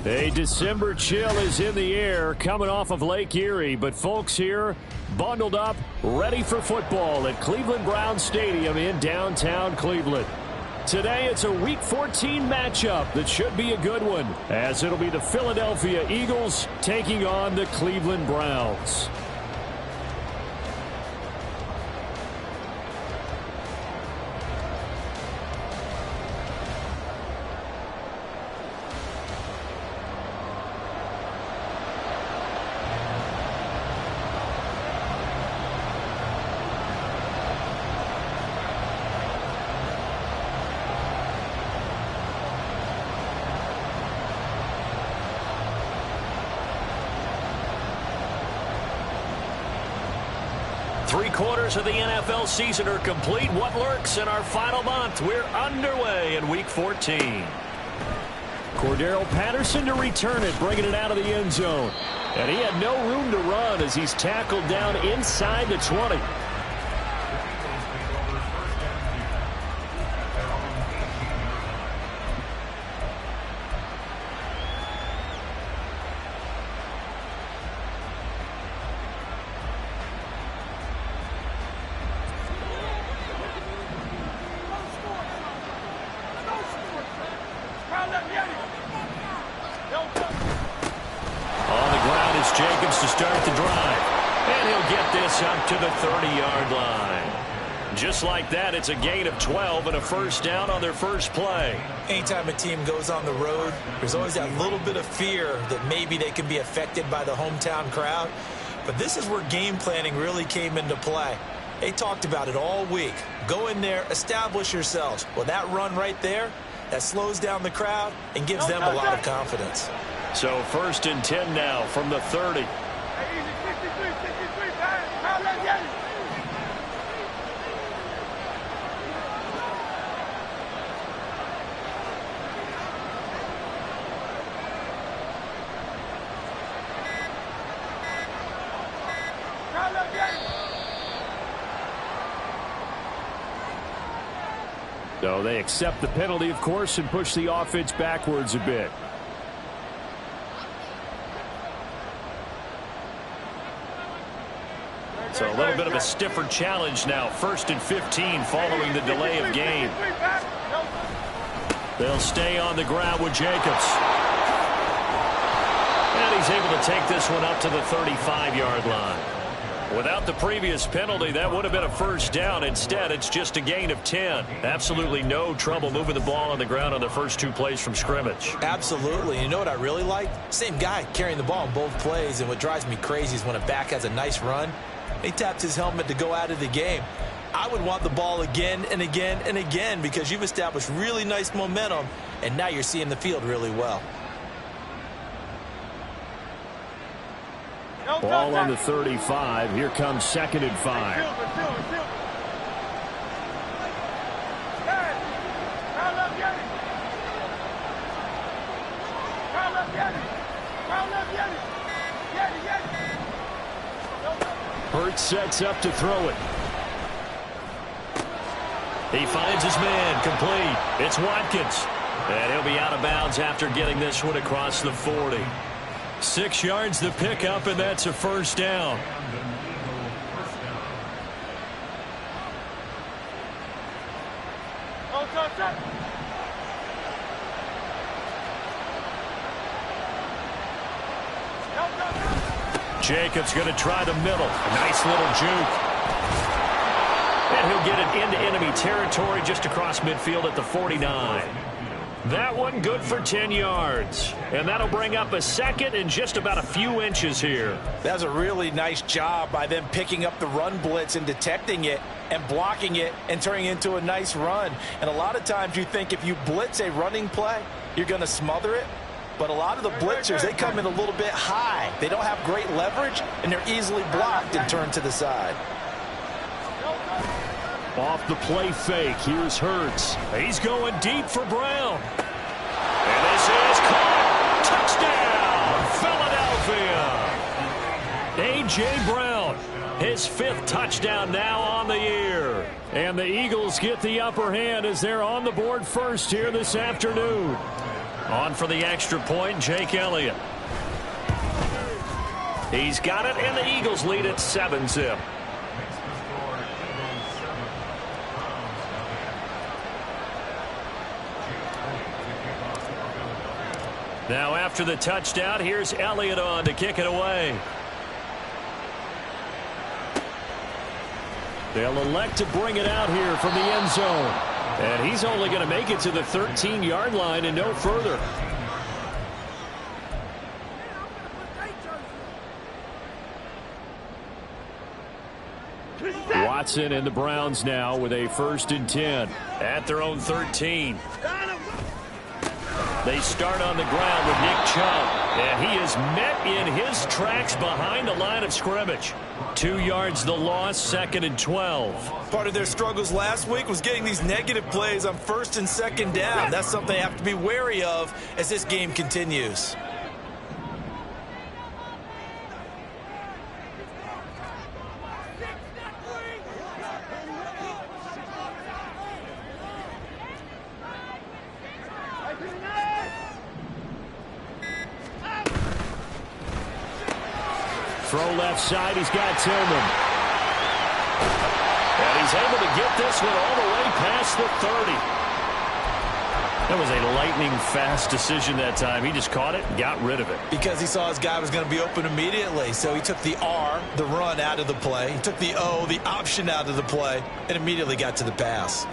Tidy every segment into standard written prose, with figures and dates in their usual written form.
A December chill is in the air coming off of Lake Erie, but folks here bundled up, ready for football at Cleveland Browns Stadium in downtown Cleveland. Today it's a Week 14 matchup that should be a good one, as it'll be the Philadelphia Eagles taking on the Cleveland Browns. Three-quarters of the NFL season are complete. What lurks in our final month? We're underway in Week 14. Cordero Patterson to return it, bringing it out of the end zone. And he had no room to run as he's tackled down inside the 20. this up to the 30-yard line. Just like that, it's a gain of 12 and a first down on their first play. Anytime a team goes on the road, there's always that little bit of fear that maybe they can be affected by the hometown crowd. But this is where game planning really came into play. They talked about it all week. Go in there, establish yourselves. Well, that run right there, that slows down the crowd and gives them a lot of confidence. So first and 10 now from the 30. So they accept the penalty, of course, and push the offense backwards a bit. So a little bit of a stiffer challenge now. First and 15 following the delay of game. They'll stay on the ground with Jacobs. And he's able to take this one up to the 35-yard line. Without the previous penalty, that would have been a first down. Instead, it's just a gain of 10. Absolutely no trouble moving the ball on the ground on the first two plays from scrimmage. Absolutely. You know what I really like? Same guy carrying the ball in both plays, and what drives me crazy is when a back has a nice run, he taps his helmet to go out of the game. I would want the ball again and again and again because you've established really nice momentum, and now you're seeing the field really well. Ball on the 35. Here comes second and 5. Hurts sets up to throw it. He finds his man, complete. It's Watkins. And he'll be out of bounds after getting this one across the 40. 6 yards the pickup, and that's a first down. Jacobs going to try the middle. A nice little juke. And he'll get it into enemy territory just across midfield at the 49. That one good for 10 yards. And that'll bring up a second and just about a few inches here. That's a really nice job by them picking up the run blitz and detecting it and blocking it and turning it into a nice run. And a lot of times you think if you blitz a running play, you're going to smother it. But a lot of the blitzers, they come in a little bit high. They don't have great leverage, and they're easily blocked and turned to the side. Off the play fake, here's Hurts. He's going deep for Brown. And this is caught. Touchdown, Philadelphia. A.J. Brown, his 5th touchdown now on the year. And the Eagles get the upper hand as they're on the board first here this afternoon. On for the extra point, Jake Elliott. He's got it, and the Eagles lead at 7-zip. Now after the touchdown, here's Elliott on to kick it away. They'll elect to bring it out here from the end zone. And he's only going to make it to the 13-yard line and no further. Watson and the Browns now with a 1st and 10 at their own 13. They start on the ground with Nick Chubb, and he is met in his tracks behind the line of scrimmage. 2 yards the loss, 2nd and 12. Part of their struggles last week was getting these negative plays on 1st and 2nd down. That's something they have to be wary of as this game continues. Throw left side, he's got Tillman. And he's able to get this one all the way past the 30. That was a lightning-fast decision that time. He just caught it and got rid of it. Because he saw his guy was going to be open immediately. So he took the R, the run, out of the play. He took the O, the option, out of the play, and immediately got to the pass.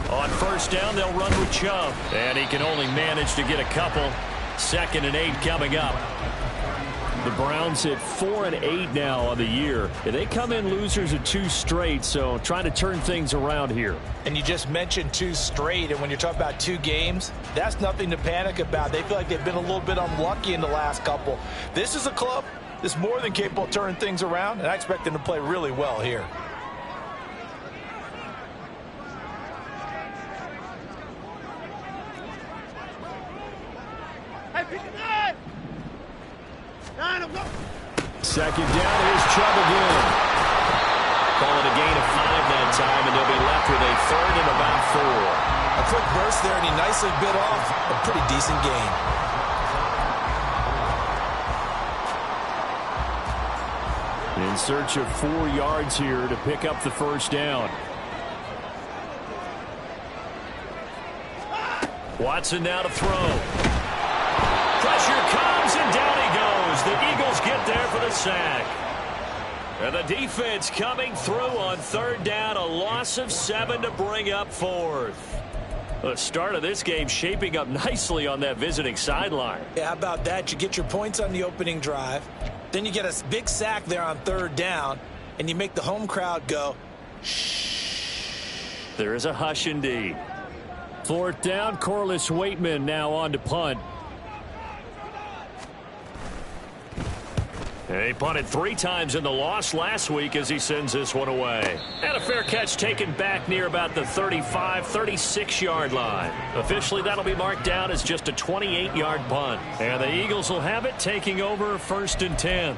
On first down, they'll run with Chubb. And he can only manage to get a couple. 2nd and 8 coming up. The Browns at 4-8 now on the year. They come in losers of 2 straight, so trying to turn things around here. And you just mentioned 2 straight, and when you're talking about 2 games, that's nothing to panic about. They feel like they've been a little bit unlucky in the last couple. This is a club that's more than capable of turning things around, and I expect them to play really well here. Second down, here's Chubb again. Call it a gain of 5 that time, and they'll be left with a 3rd and about 4. A quick burst there, and he nicely bit off a pretty decent gain. In search of 4 yards here to pick up the first down. Watson now to throw. Pressure comes, and down he goes. The Eagles get there for the sack. And the defense coming through on 3rd down. A loss of 7 to bring up 4th. The start of this game shaping up nicely on that visiting sideline. Yeah, how about that? You get your points on the opening drive. Then you get a big sack there on 3rd down. And you make the home crowd go, shh. There is a hush indeed. 4th down, Corliss Waitman now on to punt. He punted 3 times in the loss last week as he sends this one away. And a fair catch taken back near about the 35, 36-yard line. Officially, that'll be marked down as just a 28-yard punt. And the Eagles will have it, taking over 1st and 10.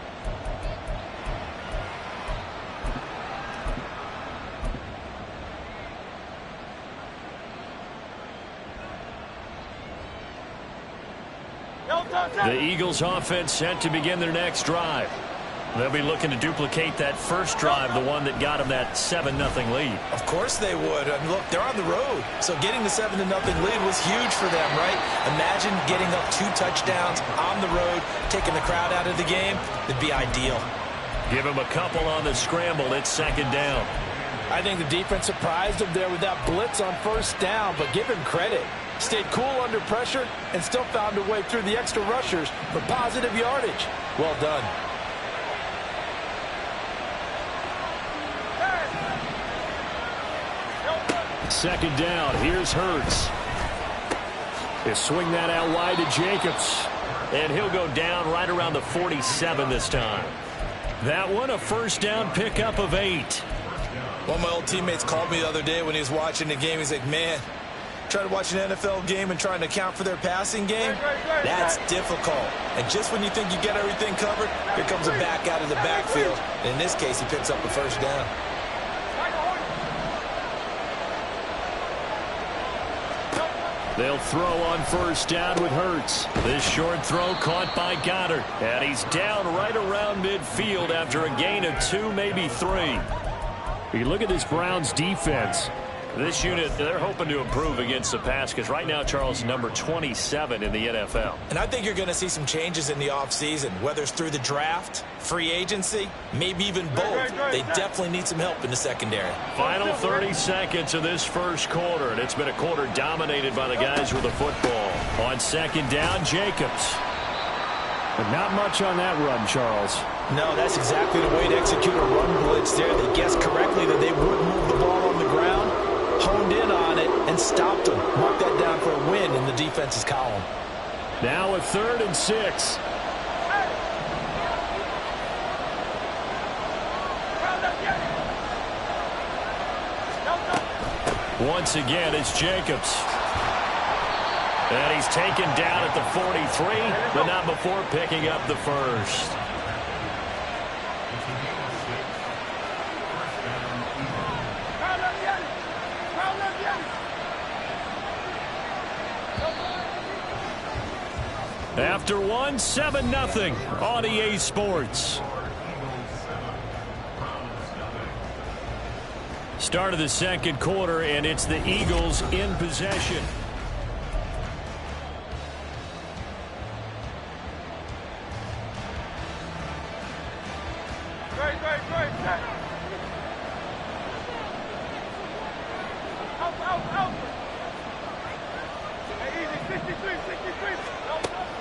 The Eagles offense set to begin their next drive. They'll be looking to duplicate that first drive, the one that got them that 7-0 lead. Of course they would. I mean, look, they're on the road. So getting the 7-0 lead was huge for them, right? Imagine getting up 2 touchdowns on the road, taking the crowd out of the game. It'd be ideal. Give him a couple on the scramble. It's 2nd down. I think the defense surprised him there with that blitz on 1st down, but give him credit. Stayed cool under pressure and still found a way through the extra rushers for positive yardage. Well done. Second down. Here's Hurts. He'll swing that out wide to Jacobs. And he'll go down right around the 47 this time. That one, a 1st down pickup of 8. One of my old teammates called me the other day when he was watching the game. He's like, man, trying to watch an NFL game and trying to account for their passing game, that's difficult. And just when you think you get everything covered, here comes a back out of the backfield. And in this case, he picks up the 1st down. They'll throw on 1st down with Hurts. This short throw caught by Goddard. And he's down right around midfield after a gain of 2, maybe 3. You look at this Browns defense. This unit, they're hoping to improve against the pass because right now, Charles, number 27 in the NFL. And I think you're going to see some changes in the offseason, whether it's through the draft, free agency, maybe even both. They definitely need some help in the secondary. Final 30 seconds of this first quarter, and it's been a quarter dominated by the guys with the football. On 2nd down, Jacobs. But not much on that run, Charles. No, that's exactly the way to execute a run blitz there. They guessed correctly that they would move the ball on the ground, honed in on it, and stopped them. Mark that down for a win in the defense's column. Now a 3rd and 6. Once again, it's Jacobs. And he's taken down at the 43, but not before picking up the 1st. After one, 7-0 on EA Sports. Start of the second quarter, and it's the Eagles in possession.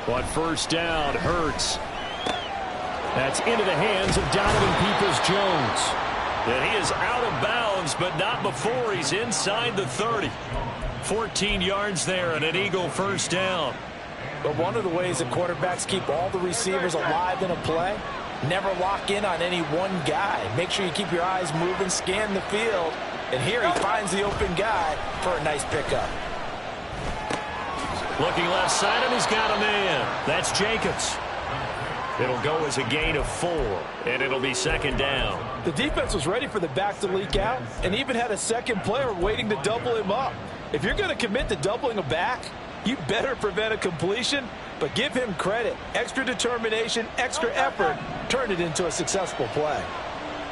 On first down, Hurts. That's into the hands of Donovan Peoples-Jones. And he is out of bounds, but not before he's inside the 30. 14 yards there and an Eagle first down. But one of the ways that quarterbacks keep all the receivers alive in a play, never lock in on any one guy. Make sure you keep your eyes moving, scan the field. And here he finds the open guy for a nice pickup. Looking left side, and he's got a man. That's Jacobs. It'll go as a gain of 4, and it'll be second down. The defense was ready for the back to leak out and even had a second player waiting to double him up. If you're going to commit to doubling a back, you better prevent a completion, but give him credit. Extra determination, extra effort, turn it into a successful play.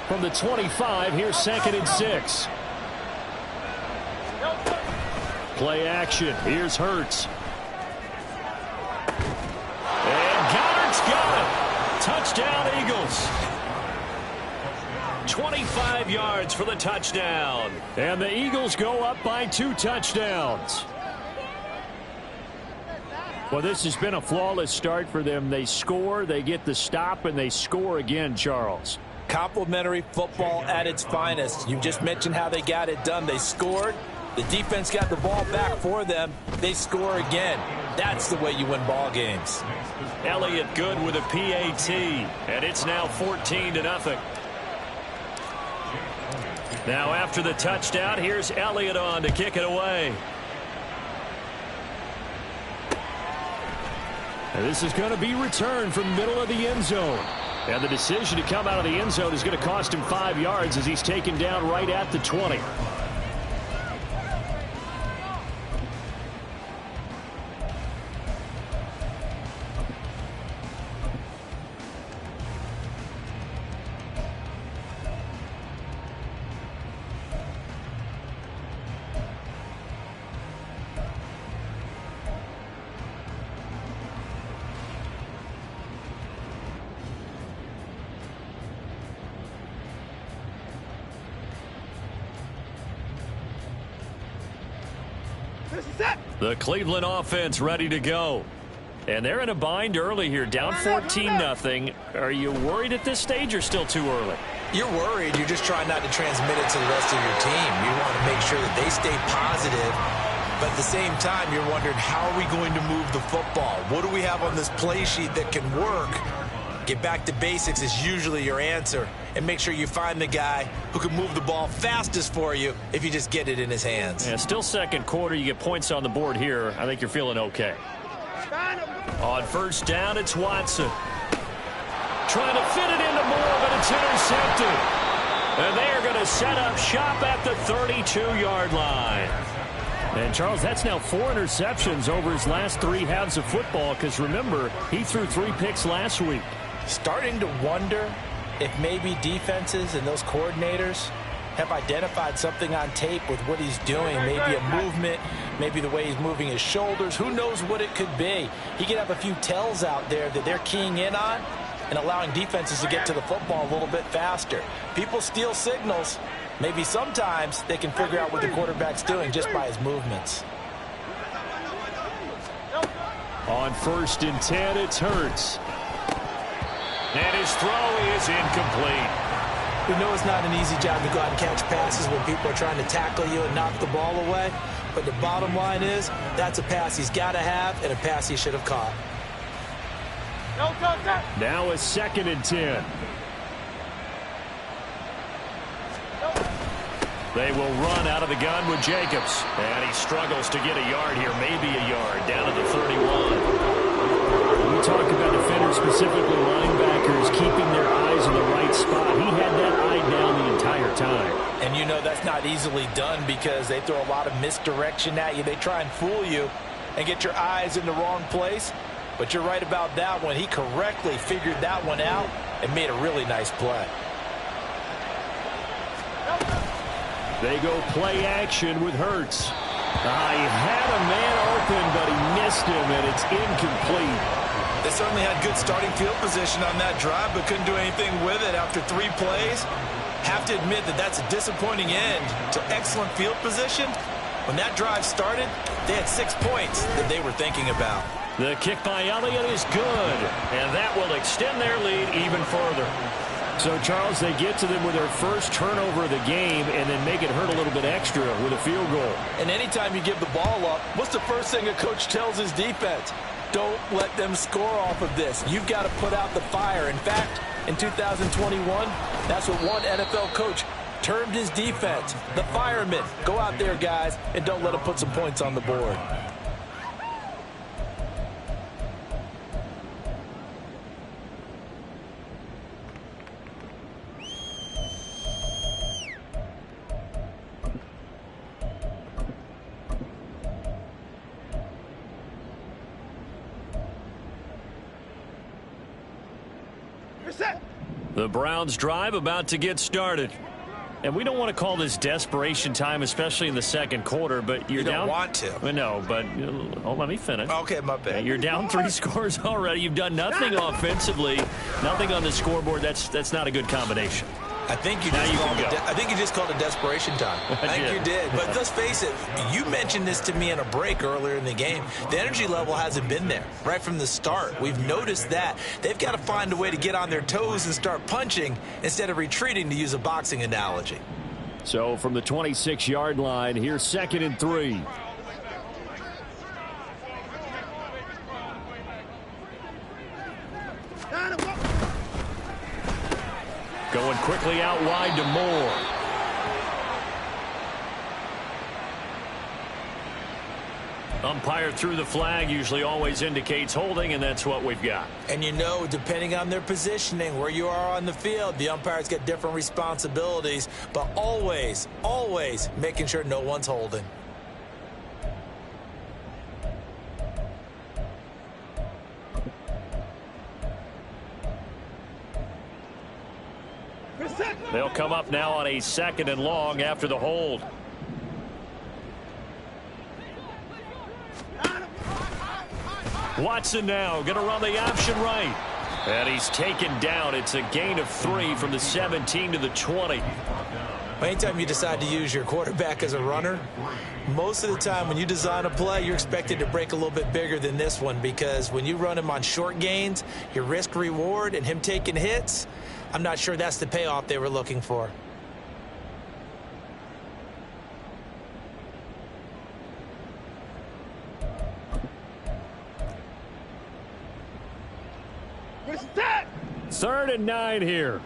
From the 25, here's 2nd and 6. Play action. Here's Hurts. And Goddard's got it. Touchdown, Eagles. 25 yards for the touchdown. And the Eagles go up by 2 touchdowns. Well, this has been a flawless start for them. They score, they get the stop, and they score again, Charles. Complimentary football at its finest. You just mentioned how they got it done. They scored. The defense got the ball back for them. They score again. That's the way you win ball games. Elliott good with a PAT, and it's now 14-0. Now after the touchdown, here's Elliott on to kick it away. And this is going to be returned from the middle of the end zone. And the decision to come out of the end zone is going to cost him 5 yards as he's taken down right at the 20. The Cleveland offense ready to go. And they're in a bind early here, down 14-0. Are you worried at this stage or still too early? You're worried. You're just trying not to transmit it to the rest of your team. You want to make sure that they stay positive. But at the same time, you're wondering, how are we going to move the football? What do we have on this play sheet that can work? Get back to basics is usually your answer. And make sure you find the guy who can move the ball fastest for you if you just get it in his hands. Yeah, still second quarter. You get points on the board here. I think you're feeling okay. On first down, it's Watson. Trying to fit it into Moore, but it's intercepted. And they are going to set up shop at the 32-yard line. And, Charles, that's now 4 interceptions over his last 3 halves of football because, remember, he threw 3 picks last week. Starting to wonder if maybe defenses and those coordinators have identified something on tape with what he's doing. Maybe a movement, maybe the way he's moving his shoulders. Who knows what it could be? He could have a few tells out there that they're keying in on and allowing defenses to get to the football a little bit faster. People steal signals. Maybe sometimes they can figure out what the quarterback's doing just by his movements. On 1st and 10, it's Hurts. And his throw is incomplete. We know it's not an easy job to go out and catch passes when people are trying to tackle you and knock the ball away. But the bottom line is, that's a pass he's got to have and a pass he should have caught. Now a 2nd and 10. They will run out of the gun with Jacobs. And he struggles to get a yard here, maybe a yard, down to the 31. We talk about defenders, specifically linebackers, keeping their eyes in the right spot. He had that eye down the entire time. And you know that's not easily done because they throw a lot of misdirection at you. They try and fool you and get your eyes in the wrong place. But you're right about that one. He correctly figured that one out and made a really nice play. They go play action with Hurts. He had a man open, but he missed him, and it's incomplete. They certainly had good starting field position on that drive, but couldn't do anything with it after 3 plays. Have to admit that that's a disappointing end to excellent field position. When that drive started, they had 6 points that they were thinking about. The kick by Elliott is good, and that will extend their lead even further. So, Charles, they get to them with their first turnover of the game and then make it hurt a little bit extra with a field goal. And anytime you give the ball up, what's the first thing a coach tells his defense? Don't let them score off of this. You've got to put out the fire. In fact, in 2021, that's what one NFL coach termed his defense. The firemen. Go out there, guys, and don't let them put some points on the board. The Browns drive about to get started. And we don't want to call this desperation time, especially in the second quarter, but you're down. You don't want to. No, but let me finish. Okay, my bad. You're down 3 scores already. You've done nothing offensively, nothing on the scoreboard. That's not a good combination. I think you just called it desperation time. I think you did. But let's face it, you mentioned this to me in a break earlier in the game. The energy level hasn't been there right from the start. We've noticed that. They've got to find a way to get on their toes and start punching instead of retreating, to use a boxing analogy. So from the 26-yard line, here's 2nd and 3. Going quickly out wide to Moore. Umpire threw the flag, usually always indicates holding, and that's what we've got. And you know, depending on their positioning, where you are on the field, the umpires get different responsibilities, but always, always making sure no one's holding. They'll come up now on a 2nd and long after the hold. Watson now going to run the option right. And he's taken down. It's a gain of 3 from the 17 to the 20. Anytime you decide to use your quarterback as a runner, most of the time when you design a play, you're expected to break a little bit bigger than this one, because when you run him on short gains, your risk-reward and him taking hits, I'm not sure that's the payoff they were looking for. Third and 9 here.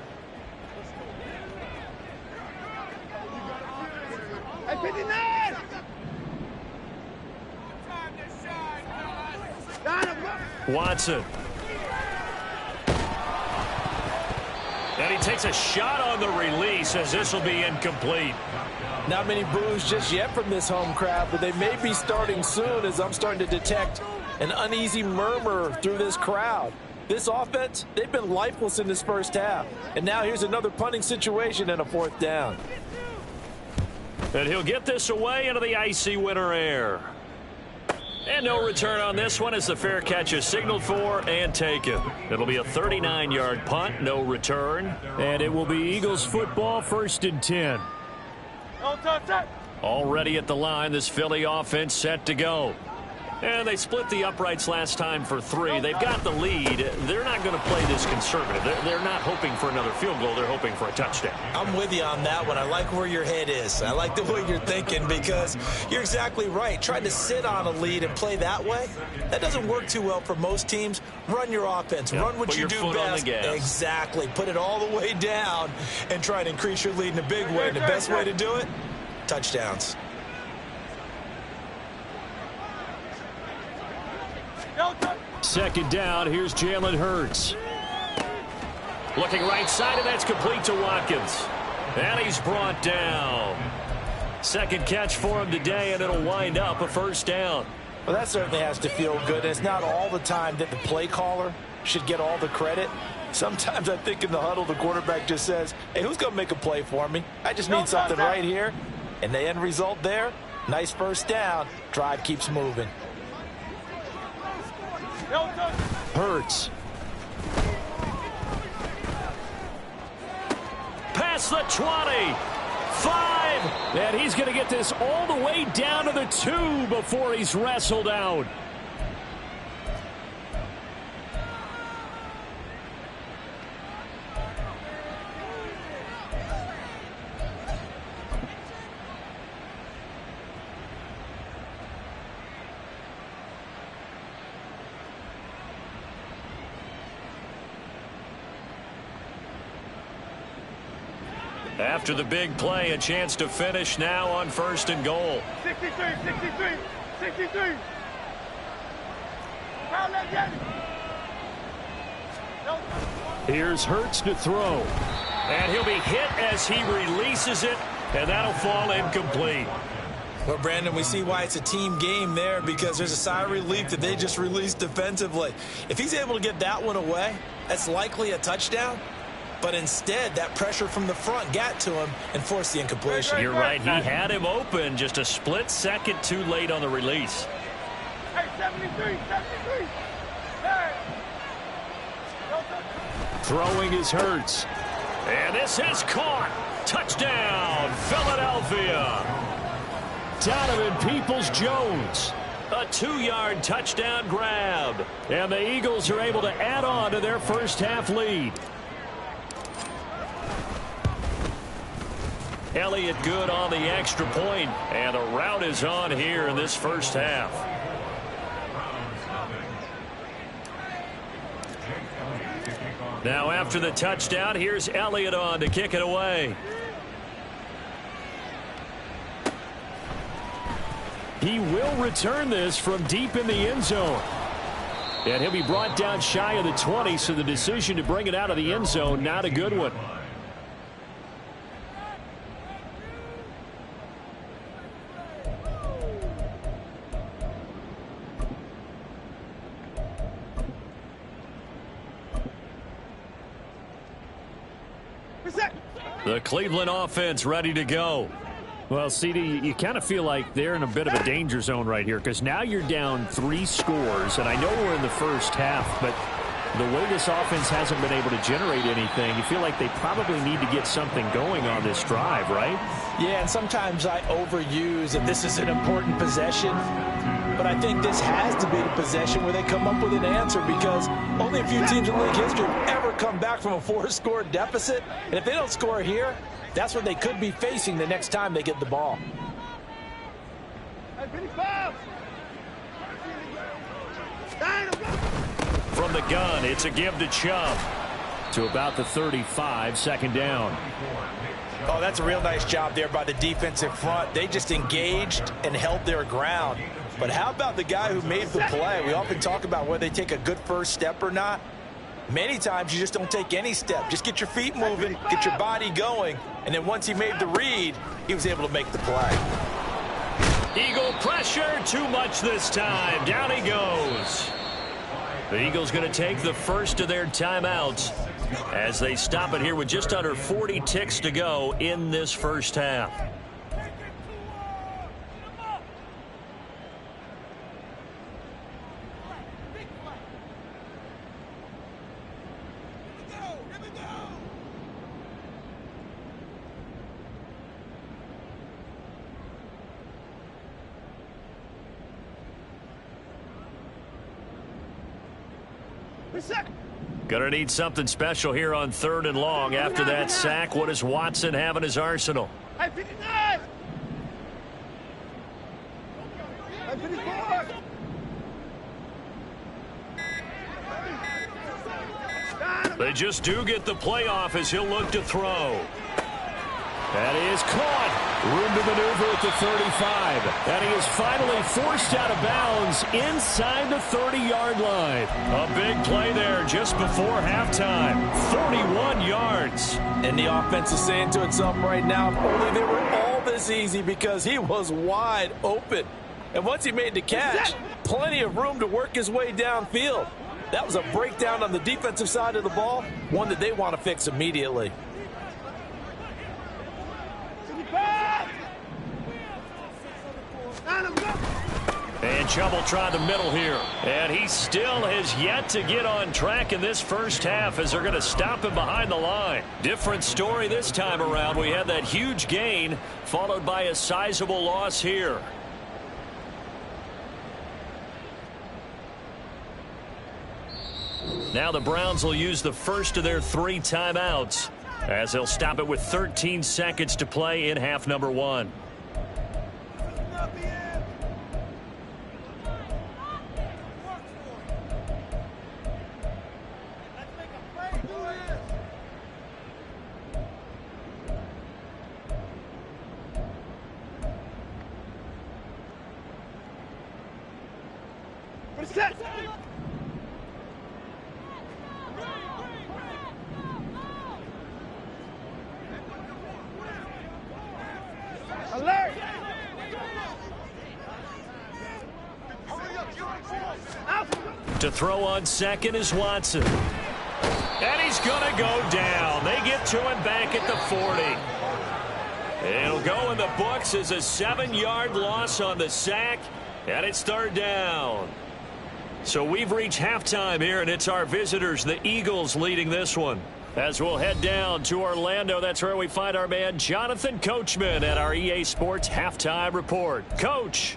Watson. And he takes a shot on the release, as this will be incomplete. Not many boos just yet from this home crowd, but they may be starting soon, as I'm starting to detect an uneasy murmur through this crowd. This offense, they've been lifeless in this first half. And now here's another punting situation and a 4th down. And he'll get this away into the icy winter air. And no return on this one as the fair catch is signaled for and taken. It'll be a 39-yard punt, no return. And it will be Eagles football, 1st and 10. Already at the line, this Philly offense set to go. And they split the uprights last time for 3. They've got the lead. They're not going to play this conservative. They're not hoping for another field goal. They're hoping for a touchdown. I'm with you on that one. I like where your head is. I like the way you're thinking, because you're exactly right. Trying to sit on a lead and play that way, that doesn't work too well for most teams. Run your offense. Run what you do best. Exactly. Put it all the way down and try to increase your lead in a big way. And the best way to do it, touchdowns. Second down, here's Jalen Hurts. Looking right side, and that's complete to Watkins. And he's brought down. Second catch for him today, and it'll wind up a 1st down. Well, that certainly has to feel good. And it's not all the time that the play caller should get all the credit. Sometimes I think in the huddle, the quarterback just says, hey, who's going to make a play for me? I just need something right here. And the end result there, nice first down. Drive keeps moving. Hurts. Past the 20. 5. And he's going to get this all the way down to the 2 before he's wrestled out. After the big play, a chance to finish now on 1st and goal. 63. Here's Hurts to throw. And he'll be hit as he releases it, and that'll fall incomplete. Well, Brandon, we see why it's a team game there, because there's a sigh of relief that they just released defensively. If he's able to get that one away, that's likely a touchdown. But instead, that pressure from the front got to him and forced the incompletion. You're right. He had him open, just a split second too late on the release. Hey, 73. Hey. Throwing his Hurts. And this is caught. Touchdown, Philadelphia. Donovan Peoples-Jones. A 2-yard touchdown grab. And the Eagles are able to add on to their first half lead. Elliott good on the extra point, and the route is on here in this first half. Now after the touchdown, here's Elliott on to kick it away. He will return this from deep in the end zone. And he'll be brought down shy of the 20, so the decision to bring it out of the end zone, not a good one. The Cleveland offense ready to go. Well, CD, you kind of feel like they're in a bit of a danger zone right here, because now you're down 3 scores, and I know we're in the first half, but the way this offense hasn't been able to generate anything, you feel like they probably need to get something going on this drive, right? Yeah, and sometimes I overuse that this is an important possession, but I think this has to be the possession where they come up with an answer, because only a few teams in league history have ever come back from a 4-score deficit, and if they don't score here, that's what they could be facing the next time they get the ball. From the gun, it's a give to Chubb. To about the 35, 2nd down. Oh, that's a real nice job there by the defensive front. They just engaged and held their ground. But how about the guy who made the play? We often talk about whether they take a good first step or not. Many times you just don't take any step. Just get your feet moving, get your body going, and then once he made the read, he was able to make the play. Eagle pressure, too much this time. Down he goes. The Eagles going to take the first of their timeouts as they stop it here with just under 40 ticks to go in this first half. Gonna need something special here on 3rd and long. After that sack, what does Watson have in his arsenal? They just do get the playoff as he'll look to throw. That is caught. Room to maneuver at the 35. And he is finally forced out of bounds inside the 30-yard line. A big play there just before halftime. 41 yards. And the offense is saying to itself right now, if only they were all this easy, because he was wide open. And once he made the catch, plenty of room to work his way downfield. That was a breakdown on the defensive side of the ball, one that they want to fix immediately. And Chubb tried the middle here. And he still has yet to get on track in this first half as they're going to stop him behind the line. Different story this time around. We had that huge gain followed by a sizable loss here. Now the Browns will use the first of their 3 timeouts as they'll stop it with 13 seconds to play in half number 1. To throw on second is Watson. And he's going to go down. They get to him back at the 40. It'll go in the books as a 7-yard loss on the sack, and it's 3rd down. So we've reached halftime here, and it's our visitors, the Eagles, leading this one. As we'll head down to Orlando, that's where we find our man Jonathan Coachman at our EA Sports Halftime Report. Coach.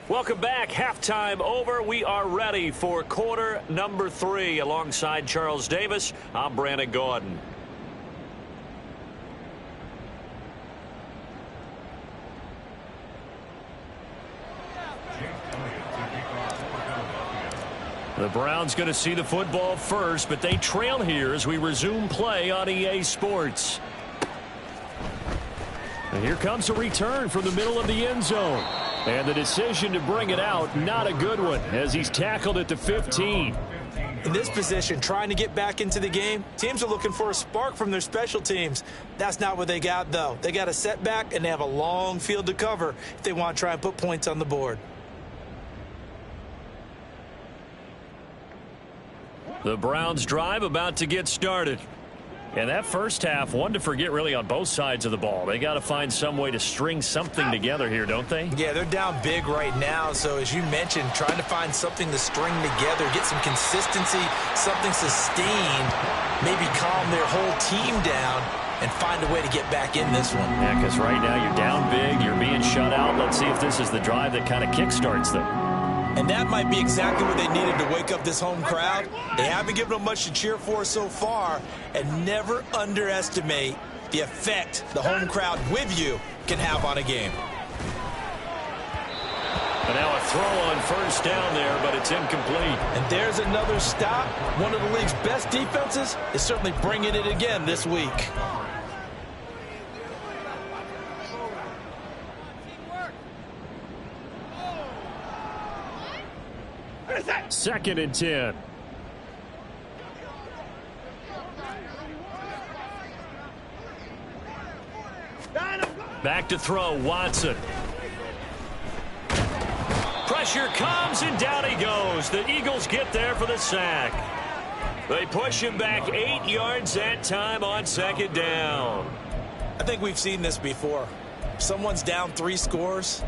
Welcome back. Halftime over. We are ready for quarter number 3. Alongside Charles Davis, I'm Brandon Gaudin. The Browns going to see the football first, but they trail here as we resume play on EA Sports. And here comes a return from the middle of the end zone. And the decision to bring it out, not a good one, as he's tackled at the 15. In this position, trying to get back into the game, teams are looking for a spark from their special teams. That's not what they got, though. They got a setback, and they have a long field to cover if they want to try and put points on the board. The Browns drive about to get started. And that first half, one to forget really on both sides of the ball. They got to find some way to string something together here, don't they? Yeah, they're down big right now. So as you mentioned, trying to find something to string together, get some consistency, something sustained, maybe calm their whole team down and find a way to get back in this one. Yeah, because right now you're down big, you're being shut out. Let's see if this is the drive that kind of kickstarts them. And that might be exactly what they needed to wake up this home crowd. They haven't given them much to cheer for so far, and never underestimate the effect the home crowd with you can have on a game. And now a throw on first down there, but it's incomplete. And there's another stop. One of the league's best defenses is certainly bringing it again this week. Second and 10. Back to throw, Watson. Pressure comes, and down he goes. The Eagles get there for the sack. They push him back 8 yards that time on second down. I think we've seen this before. Someone's down 3 scores.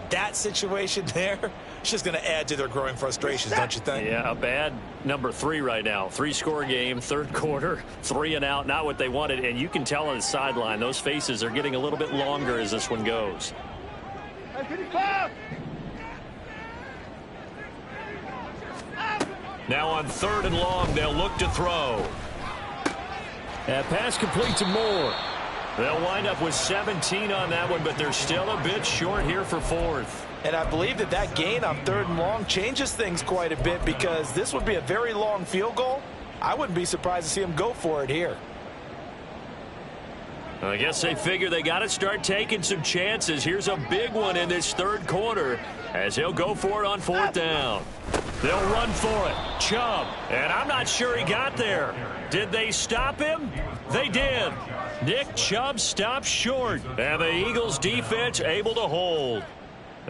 That situation there, it's just going to add to their growing frustrations, don't you think? Yeah, a bad number 3 right now. 3-score game, third quarter, 3 and out, not what they wanted. And you can tell on the sideline, those faces are getting a little bit longer as this one goes. Now on 3rd and long, they'll look to throw. That pass complete to Moore. They'll wind up with 17 on that one, but they're still a bit short here for 4th. And I believe that gain on 3rd and long changes things quite a bit, because this would be a very long field goal. I wouldn't be surprised to see him go for it here. I guess they figure they got to start taking some chances. Here's a big one in this 3rd quarter as he'll go for it on 4th down. They'll run for it. Chubb. And I'm not sure he got there. Did they stop him? They did. Nick Chubb stopped short. And the Eagles defense able to hold.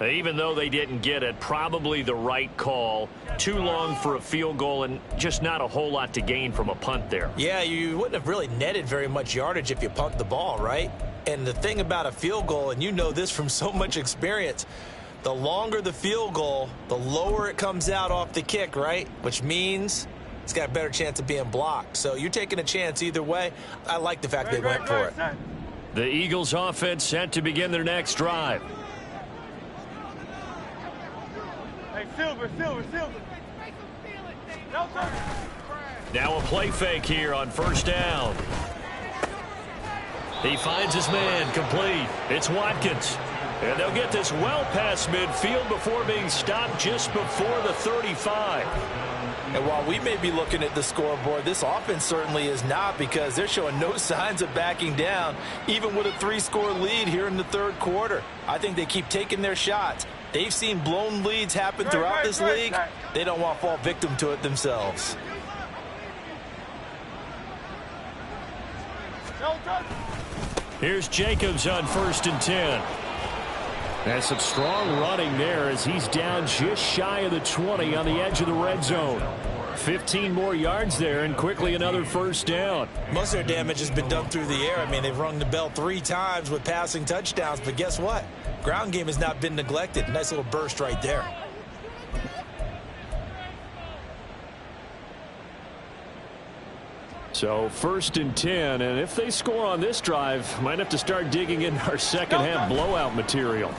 Even though they didn't get it, probably the right call. Too long for a field goal and just not a whole lot to gain from a punt there. Yeah, you wouldn't have really netted very much yardage if you punt the ball, right? And the thing about a field goal, and you know this from so much experience, the longer the field goal, the lower it comes out off the kick, right? Which means it's got a better chance of being blocked. So you're taking a chance either way. I like the fact they went for it. The Eagles offense set to begin their next drive. Hey, Silver. No, sir. Now a play fake here on 1st down. He finds his man, complete. It's Watkins. And they'll get this well past midfield before being stopped just before the 35. And while we may be looking at the scoreboard, this offense certainly is not, because they're showing no signs of backing down, even with a 3-score lead here in the 3rd quarter. I think they keep taking their shots. They've seen blown leads happen throughout this league. They don't want to fall victim to it themselves. Here's Jacobs on 1st and 10. That's some strong running there as he's down just shy of the 20 on the edge of the red zone. 15 more yards there and quickly another 1st down. Most of their damage has been done through the air. I mean, they've rung the bell 3 times with passing touchdowns, but guess what? Ground game has not been neglected. Nice little burst right there. So 1st and 10, and if they score on this drive, might have to start digging in our second half blowout material.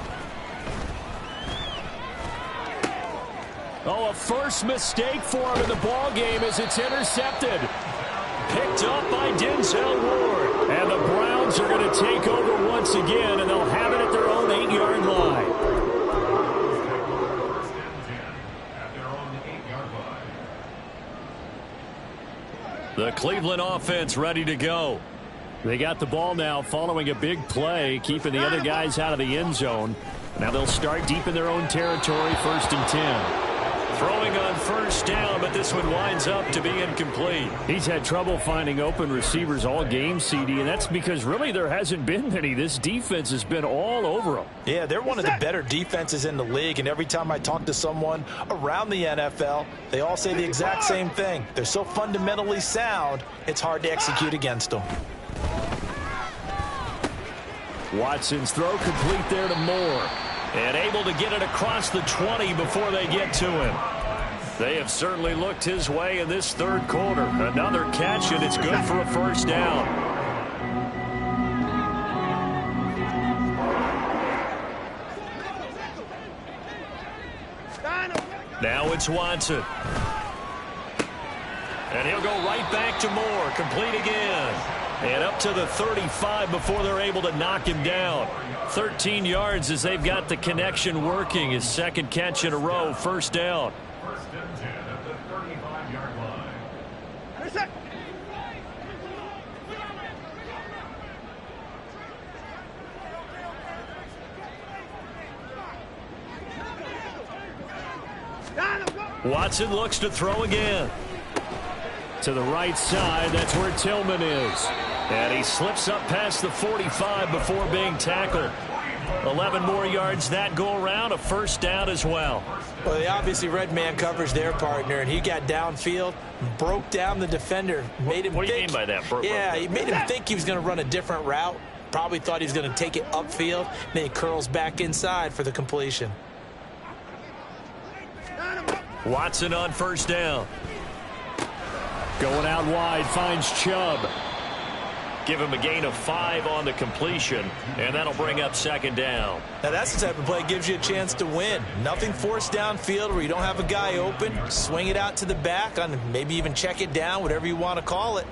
Oh, a first mistake for him in the ball game as it's intercepted. Picked up by Denzel Ward. And the Browns are going to take over once again, and they'll have it at their own 8-yard line. The Cleveland offense ready to go. They got the ball now following a big play, keeping the other guys out of the end zone. Now they'll start deep in their own territory, 1st and 10. Throwing on 1st down, but this one winds up to be incomplete. He's had trouble finding open receivers all game, CD, and that's because really there hasn't been many. This defense has been all over them. Yeah, they're one of the better defenses in the league, and every time I talk to someone around the NFL, they all say the exact same thing. They're so fundamentally sound, it's hard to execute against them. Watson's throw complete there to Moore. And able to get it across the 20 before they get to him. They have certainly looked his way in this 3rd quarter. Another catch, and it's good for a 1st down. Now it's Watson. And he'll go right back to Moore. Complete again. And up to the 35 before they're able to knock him down. 13 yards as they've got the connection working. His 2nd catch in a row, 1st down. Watson looks to throw again. To the right side, that's where Tillman is. And he slips up past the 45 before being tackled. 11 more yards that go around, a 1st down as well. Well, they obviously red man covers their partner, and he got downfield, broke down the defender, made him What do you think, mean by that? Yeah, he made him think he was going to run a different route. Probably thought he was going to take it upfield. Then he curls back inside for the completion. Watson on 1st down. Going out wide, finds Chubb. Give him a gain of 5 on the completion, and that'll bring up 2nd down. Now that's the type of play that gives you a chance to win. Nothing forced downfield where you don't have a guy open. Swing it out to the back, on maybe even check it down, whatever you want to call it.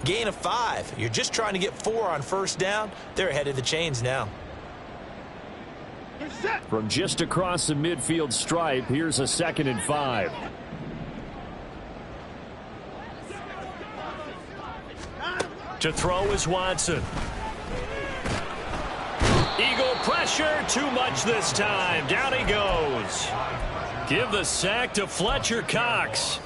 Gain of 5. You're just trying to get 4 on 1st down. They're ahead of the chains now. From just across the midfield stripe, here's a 2nd and 5. To throw is Watson. Eagle pressure, too much this time. Down he goes. Give the sack to Fletcher Cox.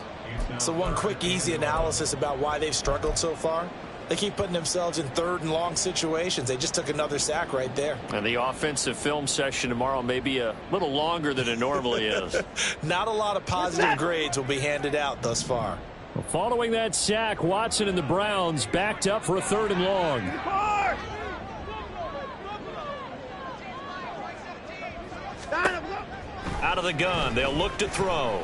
So one quick, easy analysis about why they've struggled so far. They keep putting themselves in 3rd and long situations. They just took another sack right there. And the offensive film session tomorrow may be a little longer than it normally is. Not a lot of positive grades will be handed out thus far. Well, following that sack, Watson and the Browns backed up for a 3rd and long. Out of the gun, they'll look to throw.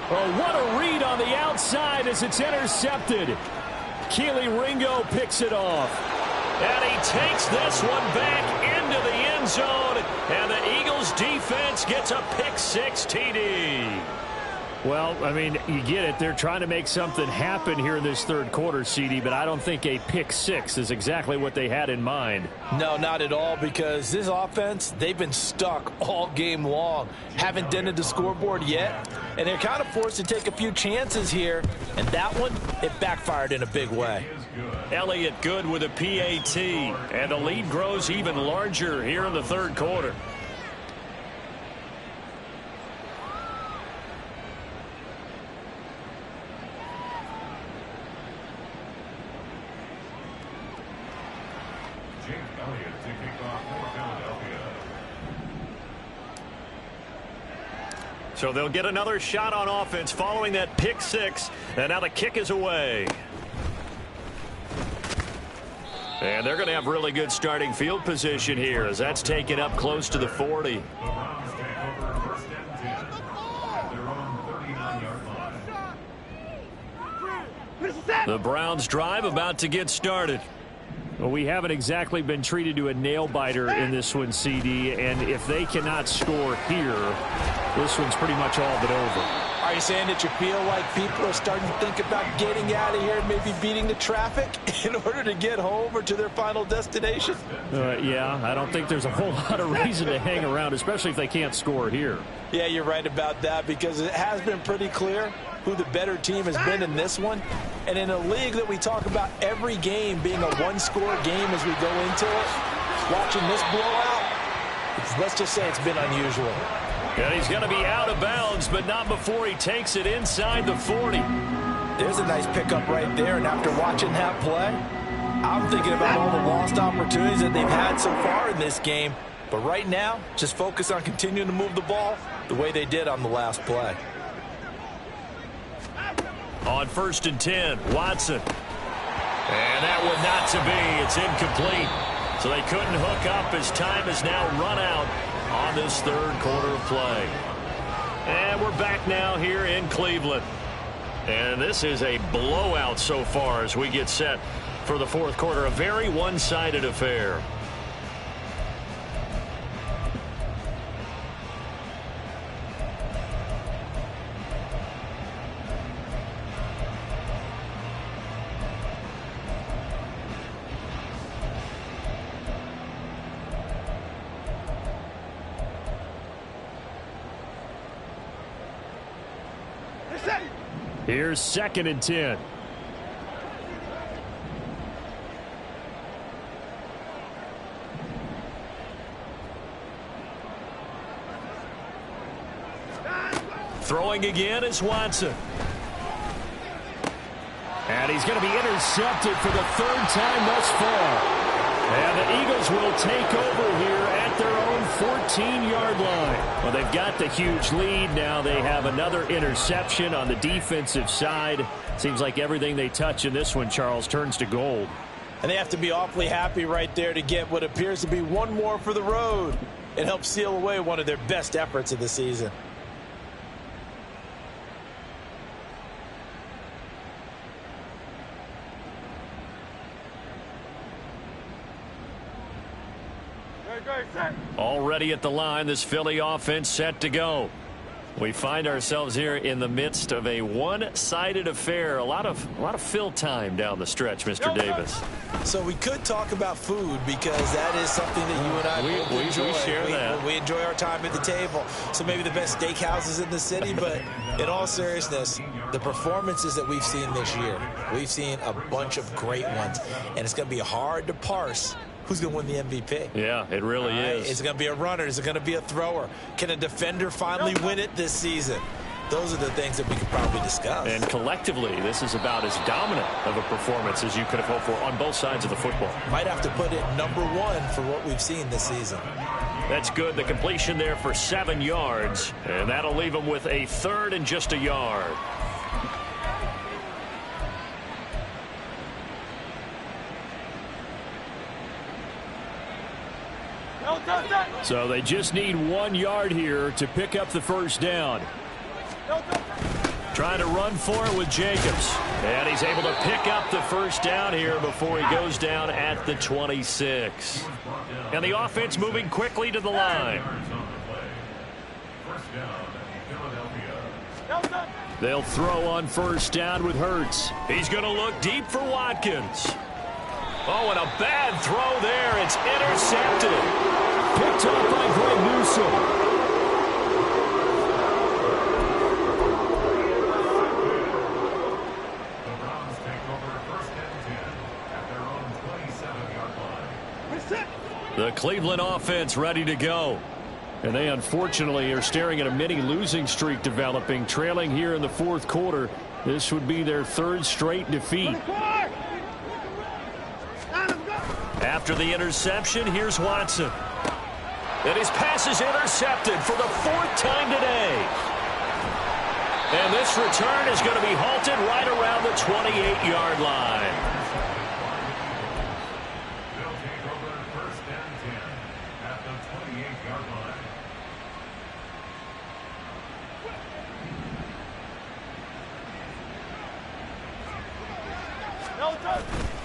Oh, what a read on the outside as it's intercepted. Keely Ringo picks it off. And he takes this one back into the end zone. And the Eagles defense gets a pick-6 TD. Well, I mean, you get it. They're trying to make something happen here in this 3rd quarter, CD, but I don't think a pick-6 is exactly what they had in mind. No, not at all, because this offense, they've been stuck all game long. Haven't dented the scoreboard yet, and they're kind of forced to take a few chances here, and that one, it backfired in a big way. Elliott good with a PAT, and the lead grows even larger here in the 3rd quarter. So they'll get another shot on offense following that pick-6, and now the kick is away. And they're going to have really good starting field position here as that's taken up close to the 40. The Browns drive about to get started. Well, we haven't exactly been treated to a nail-biter in this one, CD, and if they cannot score here, this one's pretty much all but over. Are you saying that you feel like people are starting to think about getting out of here and maybe beating the traffic in order to get home or to their final destination? Yeah, I don't think there's a whole lot of reason to hang around, especially if they can't score here. Yeah, you're right about that, because it has been pretty clear who the better team has been in this one. And in a league that we talk about every game being a one-score game as we go into it, watching this blowout, let's just say it's been unusual. And he's going to be out of bounds, but not before he takes it inside the 40. There's a nice pickup right there, and after watching that play, I'm thinking about all the lost opportunities that they've had so far in this game. But right now, just focus on continuing to move the ball the way they did on the last play. On 1st and 10, Watson. And that one not to be. It's incomplete. So they couldn't hook up as time is now run out on this 3rd quarter of play. And we're back now here in Cleveland. And this is a blowout so far as we get set for the 4th quarter. A very one-sided affair. Here's 2nd and 10. Throwing again is Watson. And he's going to be intercepted for the 3rd time thus far. And the Eagles will take over here at their own 14-yard line. Well, they've got the huge lead. Now they have another interception on the defensive side. Seems like everything they touch in this one, Charles, turns to gold. And they have to be awfully happy right there to get what appears to be one more for the road. It helps seal away one of their best efforts of the season. Already at the line, this Philly offense set to go. We find ourselves here in the midst of a one-sided affair. A lot of fill time down the stretch, Mr. Davis. So we could talk about food because that is something that you and I enjoy. We share that. We enjoy our time at the table. So maybe the best steakhouses in the city, but in all seriousness, the performances that we've seen this year, we've seen a bunch of great ones, and it's going to be hard to parse who's going to win the MVP. Yeah, it really is. Is it going to be a runner? Is it going to be a thrower? Can a defender finally win it this season? Those are the things that we could probably discuss. And collectively, this is about as dominant of a performance as you could have hoped for on both sides of the football. Might have to put it #1 for what we've seen this season. That's good. The completion there for 7 yards. And that'll leave him with a 3rd and just a yard. So they just need 1 yard here to pick up the first down. Trying to run for it with Jacobs. And he's able to pick up the first down here before he goes down at the 26. And the offense moving quickly to the line. They'll throw on first down with Hurts. He's going to look deep for Watkins. Oh, and a bad throw there. It's intercepted. Picked up by Greg Newsome. The Cleveland offense ready to go. And they unfortunately are staring at a mini losing streak developing, trailing here in the 4th quarter. This would be their 3rd straight defeat. After the interception, here's Watson. And his pass is intercepted for the 4th time today. And this return is going to be halted right around the 28-yard line.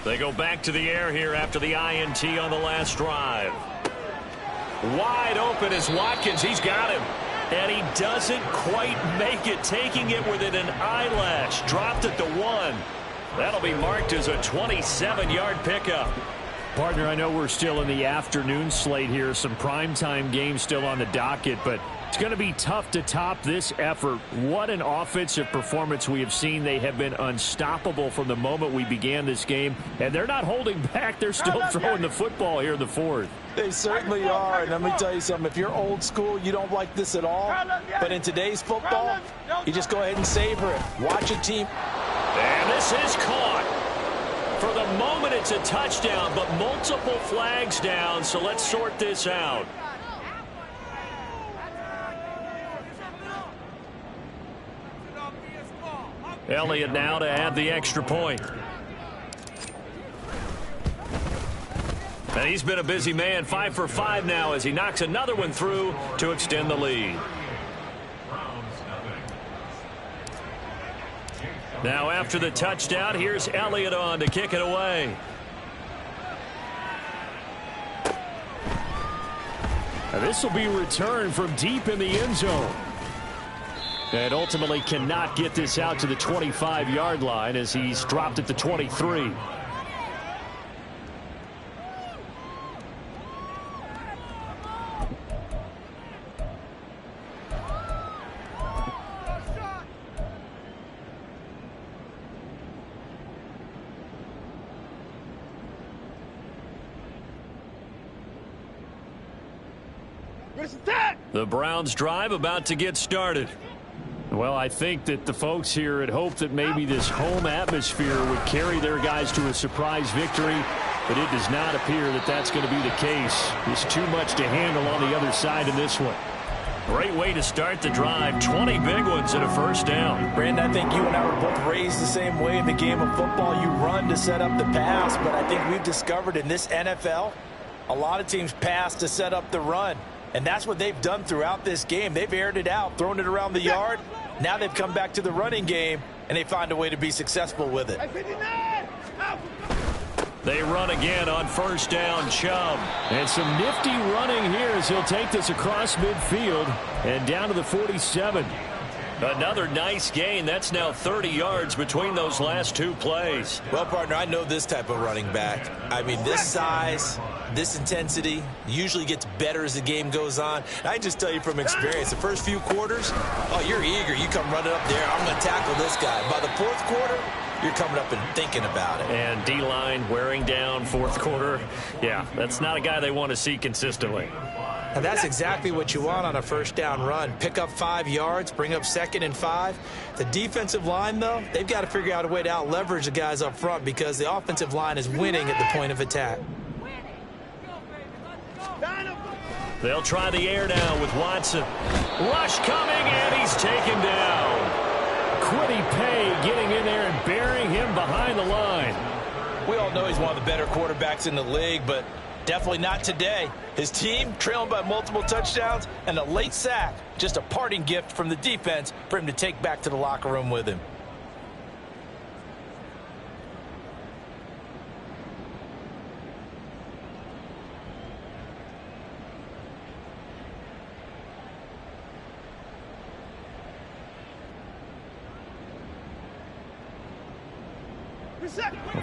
They go back to the air here after the INT on the last drive. Wide open is Watkins. He's got him. And he doesn't quite make it, taking it within an eyelash. Dropped at the 1. That'll be marked as a 27-yard pickup. Partner, I know we're still in the afternoon slate here. Some primetime games still on the docket, but it's going to be tough to top this effort. What an offensive performance we have seen. They have been unstoppable from the moment we began this game, and they're not holding back. They're still throwing the football here in the 4th. They certainly are, and let me tell you something. If you're old school, you don't like this at all. But in today's football, you just go ahead and savor it. Watch a team. And this is caught. For the moment, it's a touchdown, but multiple flags down, so let's sort this out. Elliott now to add the extra point. And he's been a busy man, 5 for 5 now as he knocks another one through to extend the lead. Now after the touchdown, here's Elliott on to kick it away. And this will be returned from deep in the end zone. And ultimately cannot get this out to the 25-yard line as he's dropped at the 23. The Browns drive about to get started. Well, I think that the folks here had hoped that maybe this home atmosphere would carry their guys to a surprise victory, but it does not appear that that's going to be the case. There's too much to handle on the other side in this one. Great way to start the drive. 20 big ones and a first down. Brandon, I think you and I were both raised the same way in the game of football. You run to set up the pass, but I think we've discovered in this NFL, a lot of teams pass to set up the run. And that's what they've done throughout this game. They've aired it out, thrown it around the yard. Now they've come back to the running game, and they find a way to be successful with it. They run again on first down, Chubb. And some nifty running here as he'll take this across midfield and down to the 47. Another nice gain. That's now 30 yards between those last two plays. Well, partner, I know this type of running back. I mean, this size, this intensity usually gets better as the game goes on. I just tell you from experience, the first few quarters, oh, you're eager. You come running up there. I'm going to tackle this guy. By the fourth quarter, you're coming up and thinking about it. And D-line wearing down fourth quarter. Yeah, that's not a guy they want to see consistently. And that's exactly what you want on a first down run. Pick up 5 yards, bring up 2nd and 5. The defensive line, though, they've got to figure out a way to out-leverage the guys up front because the offensive line is winning at the point of attack. They'll try the air now with Watson. Rush coming, and he's taken down. Kwity Paye getting in there and burying him behind the line. We all know he's one of the better quarterbacks in the league, but definitely not today. His team trailing by multiple touchdowns and a late sack. Just a parting gift from the defense for him to take back to the locker room with him.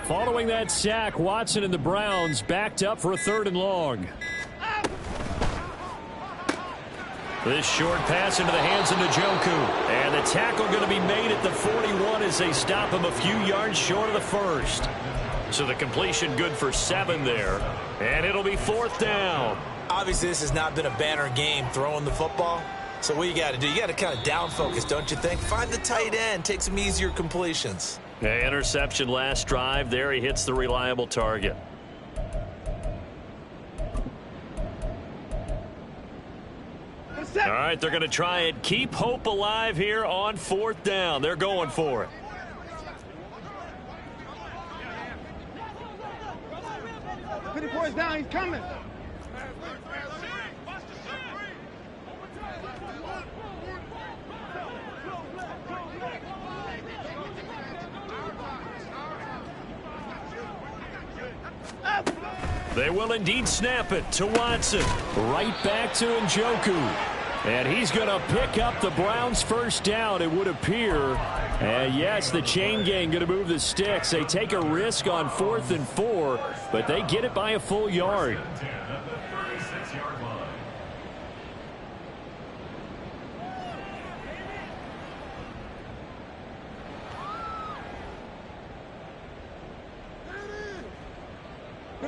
Following that sack, Watson and the Browns backed up for a 3rd and long. This short pass into the hands of Njoku. And the tackle going to be made at the 41 as they stop him a few yards short of the first. So the completion good for 7 there. And it'll be 4th down. Obviously, this has not been a banner game throwing the football. So what you got to do, you got to kind of down focus, don't you think? Find the tight end, take some easier completions. Interception last drive. There he hits the reliable target. All right, they're going to try and keep hope alive here on 4th down. They're going for it. Put the boys down, he's coming. They will indeed snap it to Watson. Right back to Njoku. And he's going to pick up the Browns' first down, it would appear. And yes, the chain gang going to move the sticks. They take a risk on 4th and 4, but they get it by a full yard.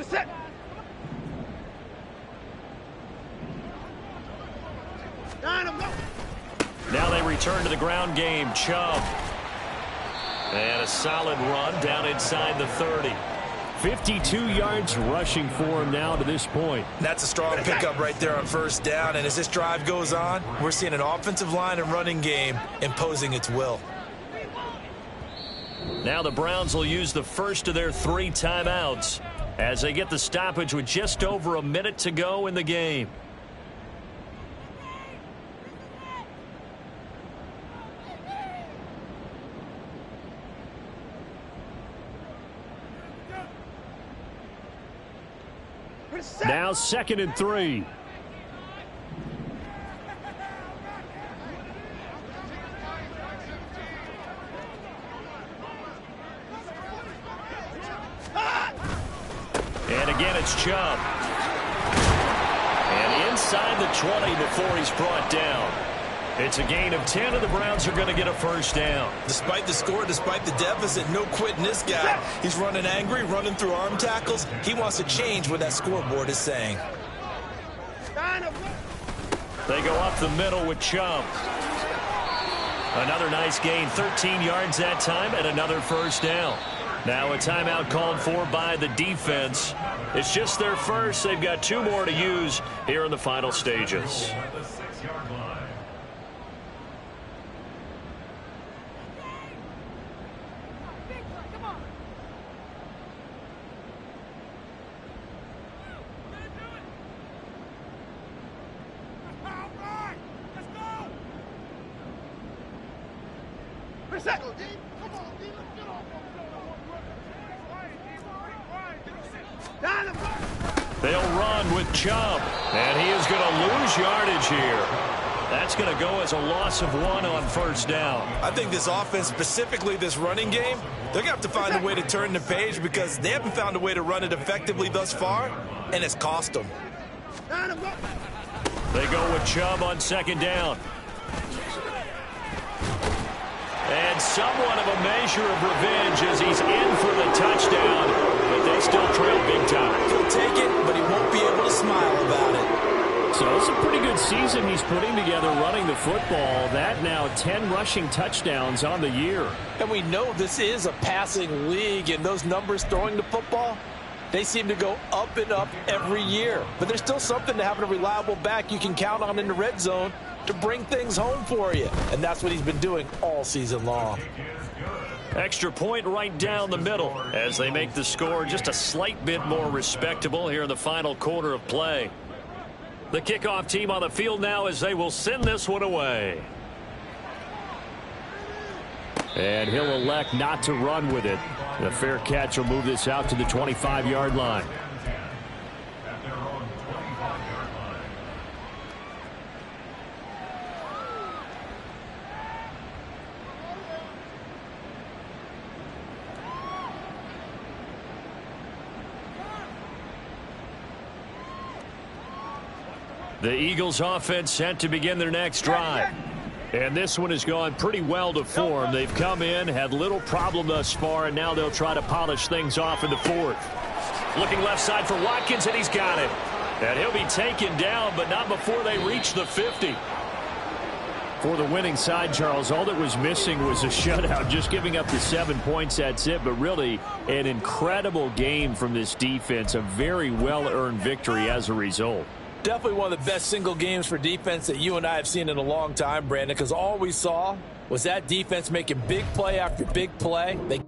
Set. Now they return to the ground game. Chubb. And a solid run down inside the 30. 52 yards rushing for him now to this point. That's a strong pickup right there on 1st down. And as this drive goes on, we're seeing an offensive line and running game imposing its will. Now the Browns will use the first of their 3 timeouts as they get the stoppage with just over a minute to go in the game. Now 2nd and 3. And again, it's Chubb. And inside the 20 before he's brought down. It's a gain of 10, and the Browns are going to get a first down. Despite the score, despite the deficit, no quitting this guy. He's running angry, running through arm tackles. He wants to change what that scoreboard is saying. They go up the middle with Chubb. Another nice gain, 13 yards that time, and another first down. Now a timeout called for by the defense. It's just their first. They've got 2 more to use here in the final stages. They'll run with Chubb, and he is going to lose yardage here. That's going to go as a loss of 1 on first down. I think this offense, specifically this running game, they're going to have to find a way to turn the page because they haven't found a way to run it effectively thus far, and it's cost them. They go with Chubb on second down. And somewhat of a measure of revenge as he's in for the touchdown, but they still trail big time. He'll take it, but he won't be able to smile about it. So it's a pretty good season he's putting together running the football. That now 10 rushing touchdowns on the year. And we know this is a passing league, and those numbers throwing the football, they seem to go up and up every year. But there's still something to having a reliable back you can count on in the red zone to bring things home for you. And that's what he's been doing all season long. Extra point right down the middle as they make the score just a slight bit more respectable here in the final quarter of play. The kickoff team on the field now as they will send this one away. And he'll elect not to run with it. The fair catch will move this out to the 25-yard line. The Eagles offense set to begin their next drive. And this one has gone pretty well to form. They've come in, had little problem thus far, and now they'll try to polish things off in the fourth. Looking left side for Watkins, and he's got it. And he'll be taken down, but not before they reach the 50. For the winning side, Charles, all that was missing was a shutout. Just giving up the 7 points, that's it. But really, an incredible game from this defense. A very well-earned victory as a result. Definitely one of the best single games for defense that you and I have seen in a long time, Brandon, because all we saw was that defense making big play after big play. They